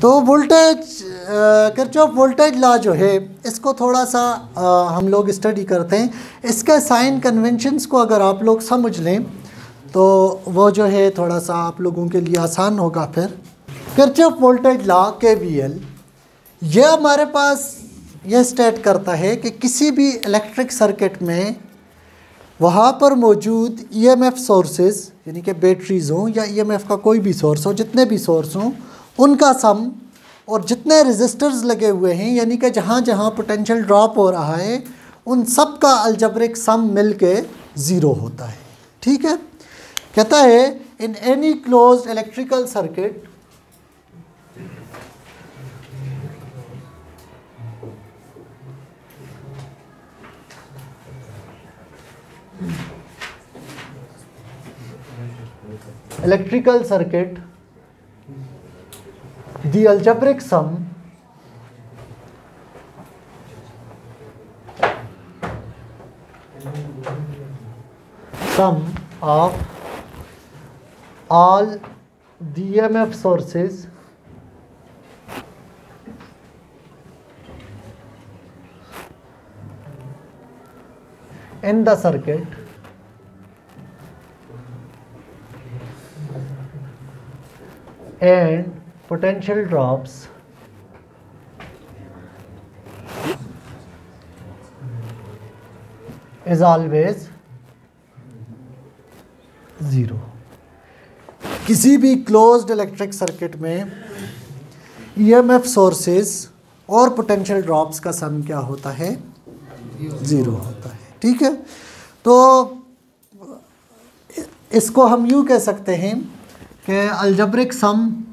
तो voltage Kirchhoff voltage law जो है इसको थोड़ा सा हम लोग स्टडी करते हैं। इसके साइन कन्वेंशंस को अगर आप लोग समझ लें तो वो जो है थोड़ा सा आप लोगों के लिए आसान होगा। फिर किरचॉफ वोल्टेज लॉ KVL ये हमारे पास ये स्टेट करता है कि किसी भी इलेक्ट्रिक सर्किट में वहाँ पर मौजूद EMF सोर्सेज यानी कि बैटरीज़ हों या EMF का कोई भी सोर्स हो, जितने भी सोर्स हों उनका सम और जितने रेजिस्टर्स लगे हुए हैं यानी कि जहाँ जहाँ पोटेंशियल ड्रॉप हो रहा है उन सब का अलजेब्रिक सम मिल के ज़ीरो होता है। ठीक है, कहता है in any closed electrical circuit the algebraic sum of all the EMF sources in the circuit and potential drops is always zero. किसी भी क्लोज्ड इलेक्ट्रिक सर्किट में EMF सोर्सेज और पोटेंशियल ड्रॉप्स का सम क्या होता है? ज़ीरो होता है। ठीक है, तो इसको हम यूँ कह सकते हैं कि algebraic sum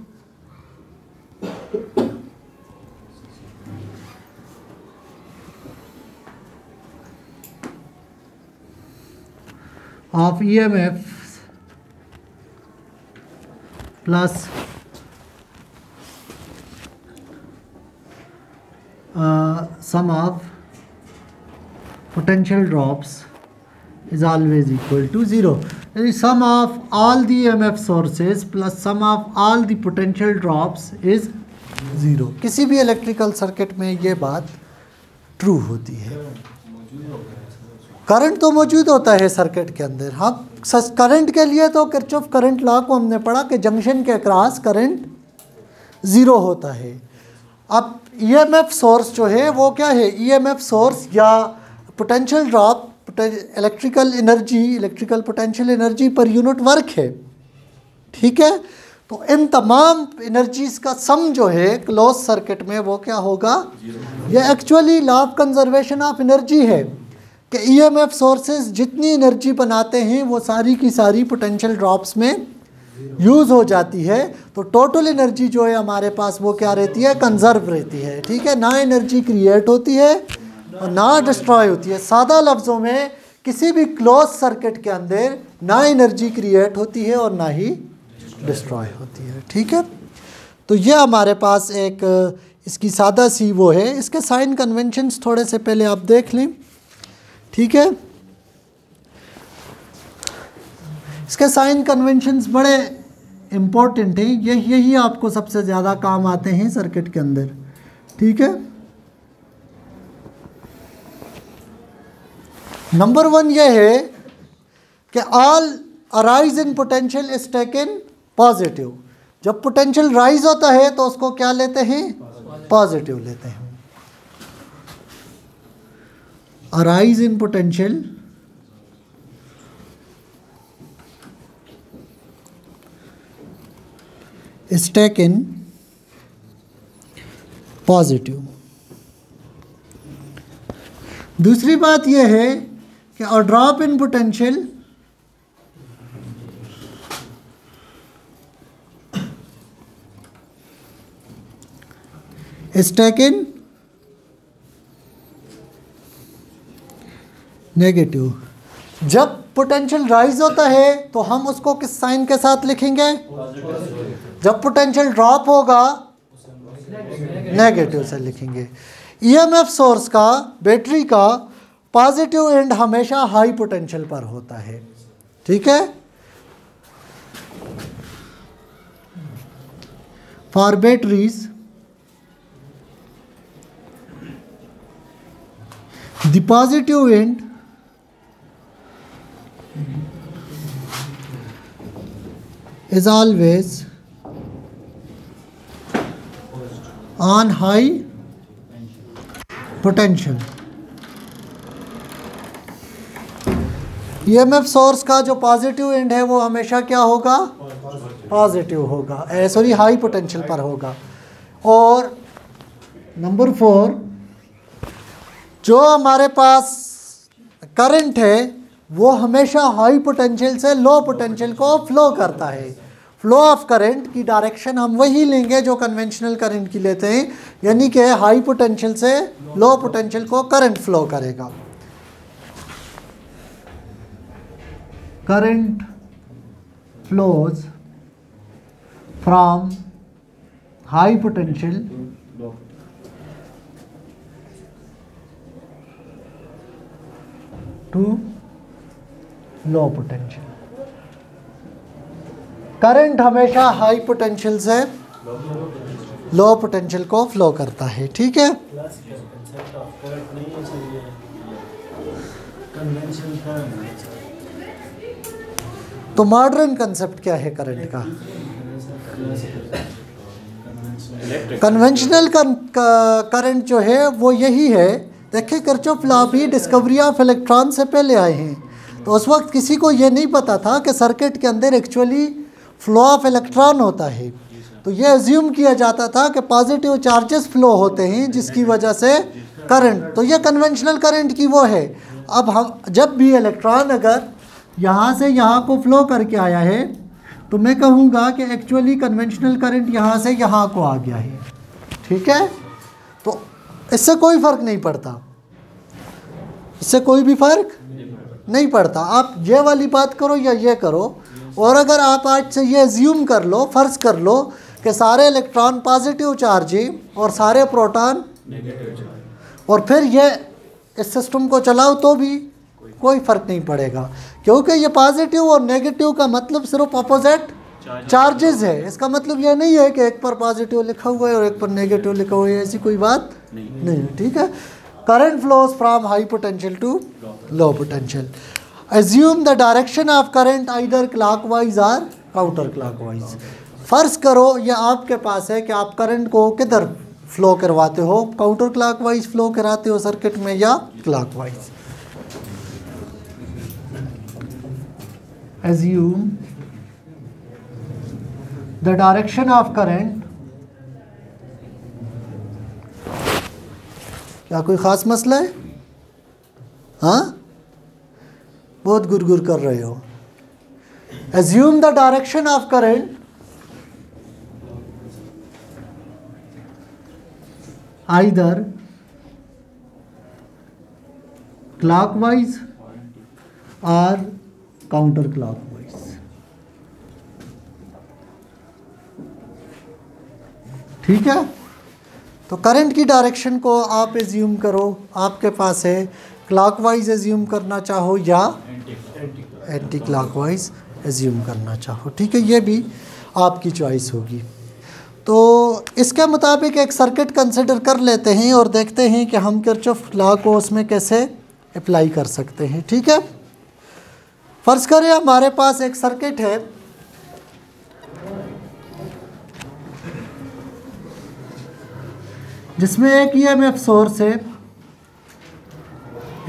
of EMF plus sum of potential drops is always equal to zero. यानी sum of all the EMF sources plus sum of all the potential drops is zero. किसी भी इलेक्ट्रिकल सर्किट में ये बात true होती है। Current तो मौजूद होता है सर्किट के अंदर। हाँ, करंट के लिए तो किरचॉफ करंट लॉ को हमने पढ़ा कि जंक्शन के अक्रॉस करंट ज़ीरो होता है। अब EMF सोर्स जो है वो क्या है? EMF सोर्स या potential drop electrical potential energy per unit work है। ठीक है, तो इन तमाम एनर्जीज़ का सम जो है क्लोज सर्किट में वो क्या होगा? ये actually law of conservation of energy है कि EMF सोर्सेज जितनी एनर्जी बनाते हैं वो सारी की सारी पोटेंशियल ड्रॉप्स में यूज़ हो जाती है। तो टोटल एनर्जी जो है हमारे पास वो क्या रहती है? कंजर्व रहती है। ठीक है, ना एनर्जी क्रिएट होती है और ना डिस्ट्रॉय होती है। सादा लफ्ज़ों में किसी भी क्लोज सर्किट के अंदर ना एनर्जी क्रिएट होती है और ना ही डिस्ट्रॉय होती है। ठीक है, तो ये हमारे पास एक इसकी सादा सी वो है। इसके साइन कन्वेंशंस थोड़े से पहले आप देख लें। ठीक है, इसके साइन कन्वेंशंस बड़े इम्पोर्टेंट हैं। यही आपको सबसे ज़्यादा काम आते हैं सर्किट के अंदर। ठीक है, नंबर 1 ये है कि all arise in potential is taken positive. जब पोटेंशियल राइज होता है तो उसको क्या लेते हैं? पॉजिटिव लेते हैं। Arise in potential is taken positive. दूसरी बात यह है कि a drop in potential is taken negative. जब पोटेंशियल राइज होता है तो हम उसको किस साइन के साथ लिखेंगे? जब पोटेंशियल ड्रॉप होगा नेगेटिव से लिखेंगे। EMF सोर्स का, बैटरी का पॉजिटिव एंड हमेशा हाई पोटेंशियल पर होता है। ठीक है, for batteries the positive end is always on high potential। EMF source का जो पॉजिटिव एंड है वो हमेशा क्या होगा, पॉजिटिव होगा, सॉरी हाई पोटेंशियल पर होगा। और नंबर 4, जो हमारे पास करंट है वो हमेशा हाई पोटेंशियल से लो पोटेंशियल को फ्लो करता है। फ्लो ऑफ करंट की डायरेक्शन हम वही लेंगे जो कन्वेंशनल करंट की लेते हैं, यानी कि हाई पोटेंशियल से लो पोटेंशियल को करंट फ्लो करेगा। Current flows from high potential to low potential. Current हमेशा हाई पोटेंशियल से लो पोटेंशियल को फ्लो करता है, ठीक है। तो मॉडर्न कंसेप्ट क्या है करंट का? कन्वेंशनल करंट जो है वो यही है। देखिए किरचॉफ लॉ भी डिस्कवरी ऑफ इलेक्ट्रॉन से पहले आए हैं, तो उस वक्त किसी को ये नहीं पता था कि सर्किट के अंदर एक्चुअली फ्लो ऑफ इलेक्ट्रॉन होता है। तो ये अज्यूम किया जाता था कि पॉजिटिव चार्जेस फ्लो होते हैं जिसकी वजह से करंट, तो ये कन्वेंशनल करंट की वो है। अब हम जब भी इलेक्ट्रॉन अगर यहाँ से यहाँ को फ्लो करके आया है तो मैं कहूँगा कि एक्चुअली कन्वेंशनल करंट यहाँ से यहाँ को आ गया है, ठीक है। तो इससे कोई फ़र्क नहीं पड़ता, इससे कोई भी फ़र्क नहीं पड़ता। आप ये वाली बात करो या ये करो। और अगर आप आज से ये अज्यूम कर लो, फ़र्ज़ कर लो कि सारे इलेक्ट्रॉन पॉजिटिव चार्ज हैं और सारे प्रोटॉन नेगेटिव चार्ज, और फिर ये इस सिस्टम को चलाओ तो भी कोई फ़र्क नहीं पड़ेगा, क्योंकि ये पॉजिटिव और नेगेटिव का मतलब सिर्फ अपोजिट चार्जेस है। इसका मतलब ये नहीं है कि एक पर पॉजिटिव लिखा हुआ है और एक पर नेगेटिव लिखा हुआ है, ऐसी कोई बात नहीं, ठीक है। Current flows from high potential to low potential. Assume the direction of current either clockwise or counter clockwise। फ़र्ज़ करो ये आपके पास है कि आप करंट को किधर फ्लो करवाते हो, काउंटर क्लॉकवाइज फ्लो कराते हो सर्किट में या clockwise. Assume the direction of current, क्या कोई ख़ास मसला है? हाँ, बहुत गुरगुर कर रहे हो। Assume the direction of current either clockwise or counter clockwise। ठीक है, तो करंट की डायरेक्शन को आप एज्यूम करो, आपके पास है क्लॉकवाइज एज्यूम करना चाहो या एंटी क्लॉकवाइज एज्यूम करना चाहो, ठीक है, ये भी आपकी चॉइस होगी। तो इसके मुताबिक एक सर्किट कंसिडर कर लेते हैं और देखते हैं कि हम किरचॉफ लॉ को उसमें कैसे अप्लाई कर सकते हैं, ठीक है। फ़र्ज़ करें हमारे पास एक सर्किट है जिसमें एक ईएमएफ सोर्स है,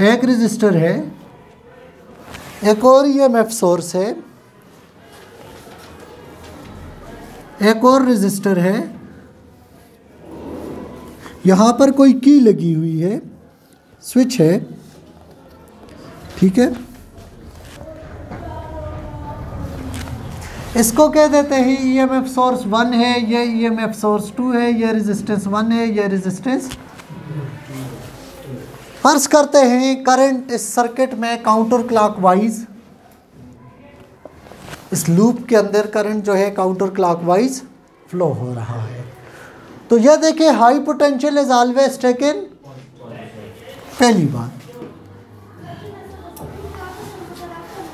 एक रजिस्टर है, एक और ईएमएफ सोर्स है, एक और रजिस्टर है, यहाँ पर कोई की लगी हुई है, स्विच है, ठीक है। इसको कह देते हैं ईएमएफ सोर्स 1 है, ये ईएमएफ सोर्स 2 है, ये रेजिस्टेंस 1 है, ये रेजिस्टेंस। फर्ज करते हैं करंट इस सर्किट में काउंटर क्लॉकवाइज, इस लूप के अंदर करंट जो है काउंटर क्लॉकवाइज फ्लो हो रहा है। तो यह देखिए high potential is always taken, पहली बात,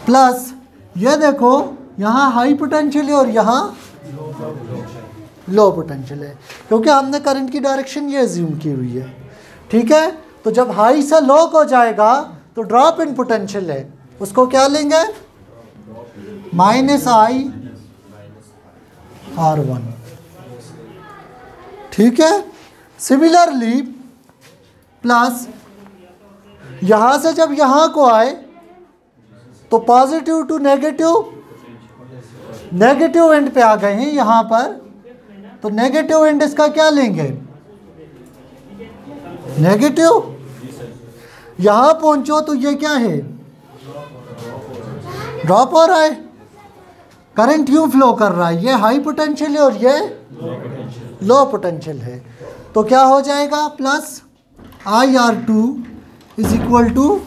प्लस यह देखो यहाँ हाई पोटेंशियल है और यहाँ लो पोटेंशियल है, क्योंकि हमने करंट की डायरेक्शन ये अज्यूम की हुई है, ठीक है। तो जब हाई से लो को जाएगा तो ड्रॉप इन पोटेंशियल है, उसको क्या लेंगे, -IR1। ठीक है। सिमिलरली प्लस यहाँ से जब यहाँ को आए तो पॉजिटिव टू नेगेटिव एंड पे आ गए हैं यहाँ पर, तो नेगेटिव एंड इसका क्या लेंगे, नेगेटिव। यहाँ पहुँचो तो ये क्या है, ड्रॉप हो रहा है, करंट यूँ फ्लो कर रहा है, ये हाई पोटेंशियल है और ये लो पोटेंशियल है। तो क्या हो जाएगा, plus IR2 is equal to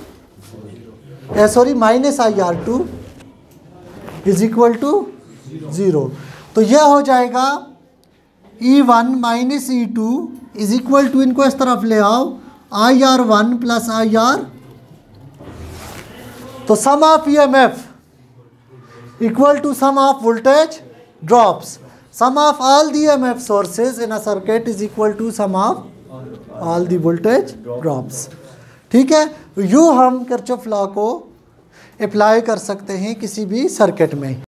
-IR2 is equal to 0। तो यह हो जाएगा E1 minus E2 is equal to, इनको इस तरफ ले आओ, IR1 प्लस IR। तो सम of EMF equal to sum of voltage drops. Sum of all the EMF sources in a circuit is equal to sum of all the voltage drops. ठीक है। यूँ हम किरचॉफ लॉ को apply कर सकते हैं किसी भी सर्किट में।